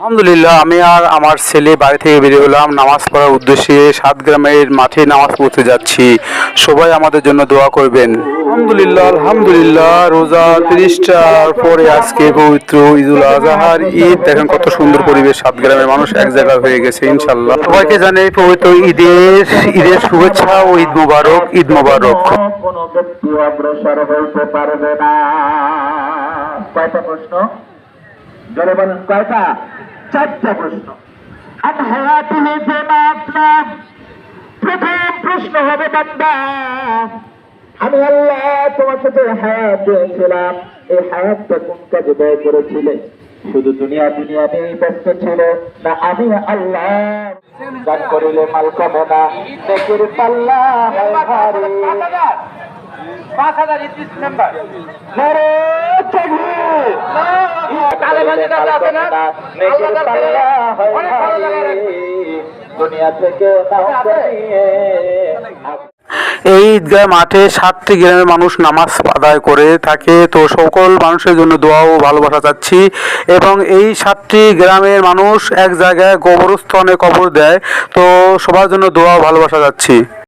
আলহামদুলিল্লাহ, আমি আর আমার ছেলে বাড়ি থেকে বেরিয়ে হলাম নামাজ পড়ার উদ্দেশ্যে। সাত গ্রামের মাঠে নামাজ পড়তে যাচ্ছি। সবাই আমাদের জন্য দোয়া করবেন। আলহামদুলিল্লাহ আলহামদুলিল্লাহ, রোজা 30টার পরে আজকে পবিত্র ঈদুল আজহার ঈদ। দেখেন কত সুন্দর পরিবেশ, সাত গ্রামের মানুষ এক জায়গায় হয়ে গেছে। ইনশাল্লাহ সবাইকে জানাই পবিত্র ঈদের শুভেচ্ছা ও ঈদ মোবারক। ঈদ মোবারক। কোনো ব্যক্তি অগ্রসর হইতে পারবে না। কয়টা প্রশ্ন জোরে বলেন, কয়টা? 4টা প্রশ্ন। প্রথম প্রশ্ন হবে, বান্দা আমি আল্লাহ তোমাকে যে হায়াত দিয়েছিলাম, এই হায়াতটা কোন কাজে ব্যয় করেছিলে? শুধু দুনিয়া নিয়ে ব্যস্ত ছিল না? আমি আল্লাহ দান করিলে মাল কমে না, নেকির পাল্লা হয় ভারী। 5,000 ইস মেম্বার নারে তাকবীর, তালেবানের কাছে আছে না, নেকির পাল্লা হয় ভারী, দুনিয়া থেকে নাও করিয়ে। এই ঈদগাহ মাঠে 7টি গ্রামের মানুষ নামাজ আদায় করে থাকে। তো সকল মানুষের জন্য দোয়া ও ভালোবাসা চাচ্ছি। এবং এই 7টি গ্রামের মানুষ এক জায়গায় কবরস্থানে কবর দেয়। তো সবার জন্য দোয়া ও ভালোবাসা চাচ্ছি।